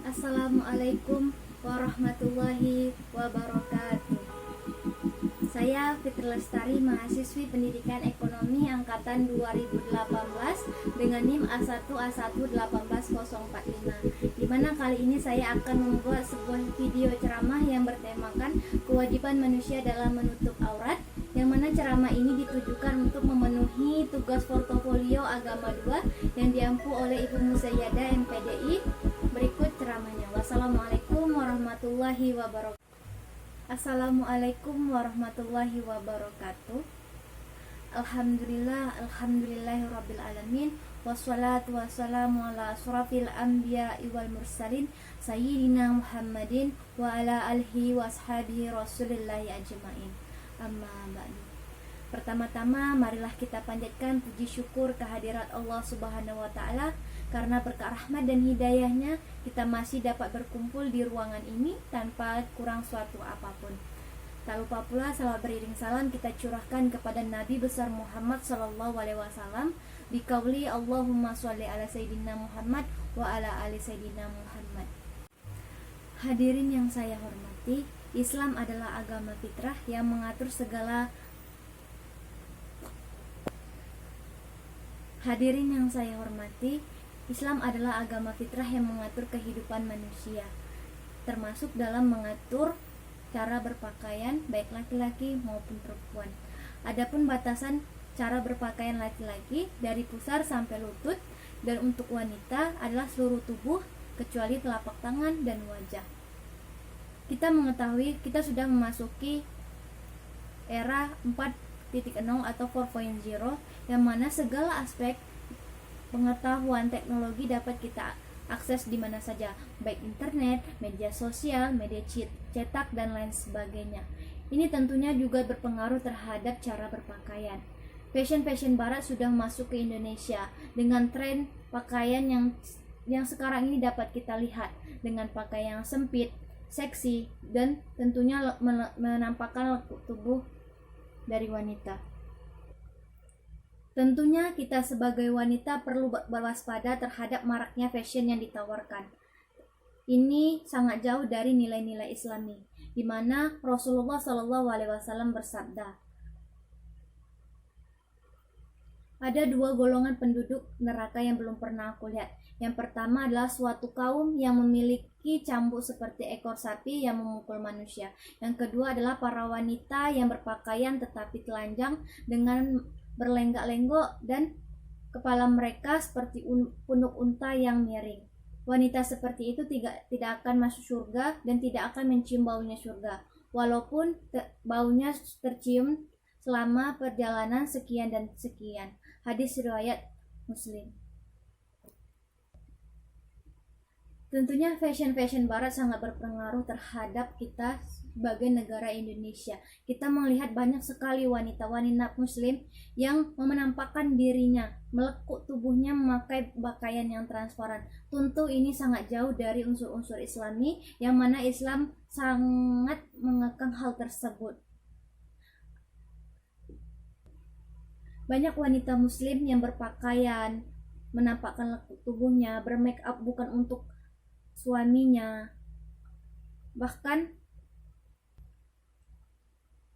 Assalamualaikum warahmatullahi wabarakatuh. Saya Fitri Lestari, mahasiswi Pendidikan Ekonomi Angkatan 2018 dengan NIM A1A1 18045, di mana kali ini saya akan membuat sebuah video ceramah yang bertemakan kewajiban manusia dalam menutup aurat, yang mana ceramah ini ditujukan untuk memenuhi tugas portofolio agama 2 yang diampu oleh Ibu Musayyadah MPDI. Berikut ceramahnya. Wassalamualaikum warahmatullahi wabarakatuh. Assalamualaikum warahmatullahi wabarakatuh. Alhamdulillahirabbil alamin. Wassalatu wassalamu ala asrafil anbiya'i wal mursalin sayyidina Muhammadin wa ala alihi washabihi rasulillahi ajmain. Amma ba'du. Pertama-tama marilah kita panjatkan puji syukur kehadirat Allah Subhanahu wa taala, karena berkah rahmat dan hidayahnya kita masih dapat berkumpul di ruangan ini tanpa kurang suatu apapun. Tak lupa pula salawat beriring salam kita curahkan kepada Nabi besar Muhammad sallallahu alaihi wasallam biqauli Allahumma sholli ala sayyidina Muhammad wa ala ali sayyidina Muhammad. Hadirin yang saya hormati, Islam adalah agama fitrah yang mengatur segala Hadirin yang saya hormati, Islam adalah agama fitrah yang mengatur kehidupan manusia, termasuk dalam mengatur cara berpakaian baik laki-laki maupun perempuan. Adapun batasan cara berpakaian laki-laki dari pusar sampai lutut, dan untuk wanita adalah seluruh tubuh kecuali telapak tangan dan wajah. Kita mengetahui kita sudah memasuki era 4.0 atau 4.0, yang mana segala aspek pengetahuan teknologi dapat kita akses di mana saja, baik internet, media sosial, media cetak, dan lain sebagainya. Ini tentunya juga berpengaruh terhadap cara berpakaian. Fashion barat sudah masuk ke Indonesia dengan tren pakaian yang sekarang ini dapat kita lihat, dengan pakaian yang sempit, seksi, dan tentunya menampakkan tubuh dari wanita. Tentunya kita sebagai wanita perlu berwaspada terhadap maraknya fashion yang ditawarkan. Ini sangat jauh dari nilai-nilai Islami, di mana Rasulullah SAW bersabda, ada dua golongan penduduk neraka yang belum pernah aku lihat. Yang pertama adalah suatu kaum yang memiliki cambuk seperti ekor sapi yang memukul manusia. Yang kedua adalah para wanita yang berpakaian tetapi telanjang dengan berlenggak-lenggok dan kepala mereka seperti punuk unta yang miring. Wanita seperti itu tidak akan masuk surga dan tidak akan mencium baunya surga, walaupun baunya tercium selama perjalanan sekian dan sekian. Hadis riwayat Muslim. Tentunya fashion barat sangat berpengaruh terhadap kita sebagai negara Indonesia. Kita melihat banyak sekali wanita-wanita muslim yang menampakkan dirinya, melekuk tubuhnya memakai pakaian yang transparan. Tentu ini sangat jauh dari unsur-unsur Islami, yang mana Islam sangat mengekang hal tersebut. Banyak wanita muslim yang berpakaian, menampakkan lekuk tubuhnya, bermake up bukan untuk suaminya. Bahkan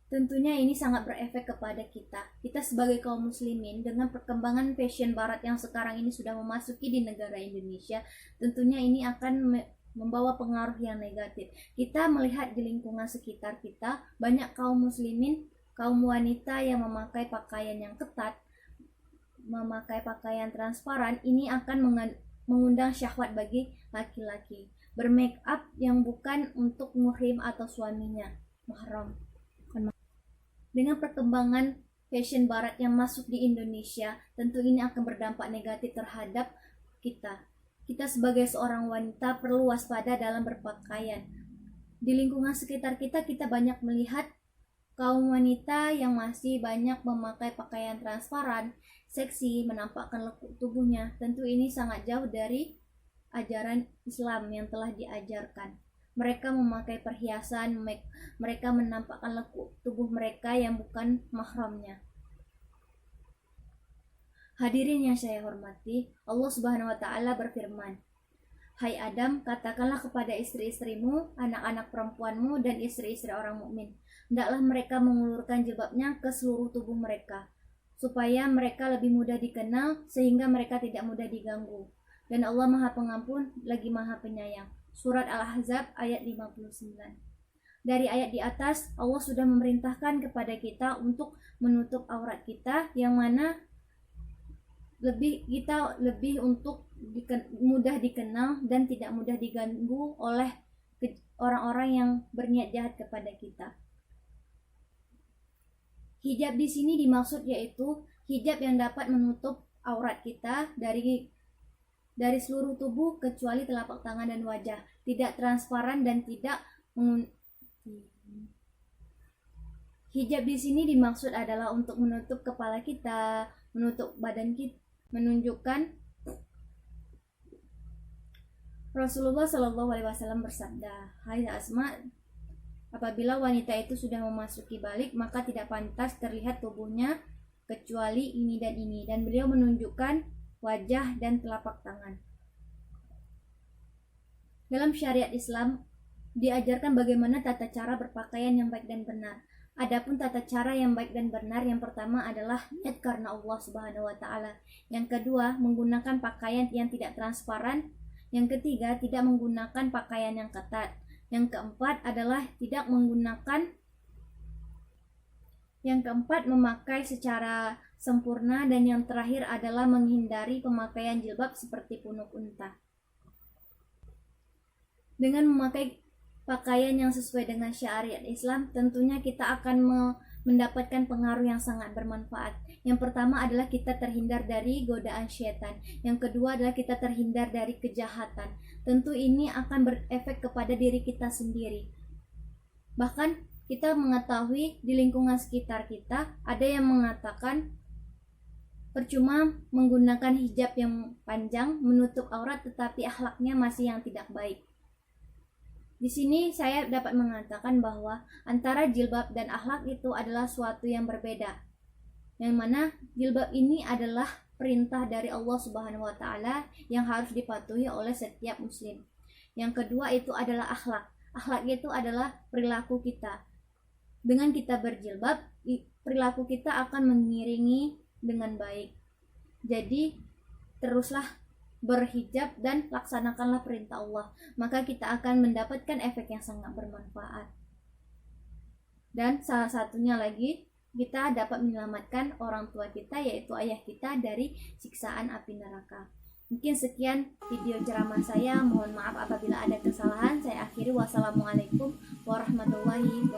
tentunya ini sangat berefek kepada kita sebagai kaum muslimin. Dengan perkembangan fashion barat yang sekarang ini sudah memasuki di negara Indonesia, tentunya ini akan membawa pengaruh yang negatif. Kita melihat di lingkungan sekitar kita banyak kaum muslimin, kaum wanita yang memakai pakaian yang ketat, memakai pakaian transparan. Ini akan mengundang syahwat bagi laki-laki. Bermake up yang bukan untuk muhrim atau suaminya, mahram. Dengan perkembangan fashion barat yang masuk di Indonesia, tentu ini akan berdampak negatif terhadap kita. Kita sebagai seorang wanita perlu waspada dalam berpakaian. Di lingkungan sekitar kita banyak melihat kaum wanita yang masih banyak memakai pakaian transparan, seksi, menampakkan lekuk tubuhnya. Tentu ini sangat jauh dari ajaran Islam yang telah diajarkan. Mereka memakai perhiasan, mereka menampakkan lekuk tubuh mereka yang bukan mahramnya. Hadirin yang saya hormati, Allah Subhanahu wa taala berfirman, "Hai Adam, katakanlah kepada istri-istrimu, anak-anak perempuanmu dan istri-istri orang mukmin, hendaklah mereka mengulurkan jilbabnya ke seluruh tubuh mereka, supaya mereka lebih mudah dikenal sehingga mereka tidak mudah diganggu. Dan Allah Maha Pengampun lagi Maha Penyayang." Surat Al-Ahzab ayat 59. Dari ayat di atas, Allah sudah memerintahkan kepada kita untuk menutup aurat kita, yang mana lebih untuk mudah dikenal dan tidak mudah diganggu oleh orang-orang yang berniat jahat kepada kita. Hijab di sini dimaksud yaitu hijab yang dapat menutup aurat kita dari seluruh tubuh kecuali telapak tangan dan wajah, tidak transparan dan tidak hijab di sini dimaksud adalah untuk menutup kepala kita, menutup badan kita, menunjukkan Rasulullah Shallallahu Alaihi Wasallam bersabda, "Hai Asma, apabila wanita itu sudah memasuki balik, maka tidak pantas terlihat tubuhnya kecuali ini dan ini." Dan beliau menunjukkan wajah dan telapak tangan. Dalam syariat Islam diajarkan bagaimana tata cara berpakaian yang baik dan benar. Adapun tata cara yang baik dan benar, yang pertama adalah niat karena Allah Subhanahu wa taala. Yang kedua, menggunakan pakaian yang tidak transparan. Yang ketiga, tidak menggunakan pakaian yang ketat. Yang keempat adalah memakai secara sempurna, dan yang terakhir adalah menghindari pemakaian jilbab seperti punuk unta. Dengan memakai pakaian yang sesuai dengan syariat Islam, tentunya kita akan mendapatkan pengaruh yang sangat bermanfaat. Yang pertama adalah kita terhindar dari godaan syaitan. Yang kedua adalah kita terhindar dari kejahatan. Tentu ini akan berefek kepada diri kita sendiri. Bahkan kita mengetahui di lingkungan sekitar kita ada yang mengatakan percuma menggunakan hijab yang panjang menutup aurat tetapi akhlaknya masih yang tidak baik. Di sini saya dapat mengatakan bahwa antara jilbab dan akhlak itu adalah suatu yang berbeda. Yang mana jilbab ini adalah perintah dari Allah Subhanahu wa taala yang harus dipatuhi oleh setiap muslim. Yang kedua itu adalah akhlak. Akhlak itu adalah perilaku kita. Dengan kita berjilbab, perilaku kita akan mengiringi dengan baik. Jadi teruslah berhijab dan laksanakanlah perintah Allah, maka kita akan mendapatkan efek yang sangat bermanfaat. Dan salah satunya lagi, kita dapat menyelamatkan orang tua kita, yaitu ayah kita, dari siksaan api neraka. Mungkin sekian video ceramah saya, mohon maaf apabila ada kesalahan. Saya akhiri, wassalamualaikum warahmatullahi wabarakatuh.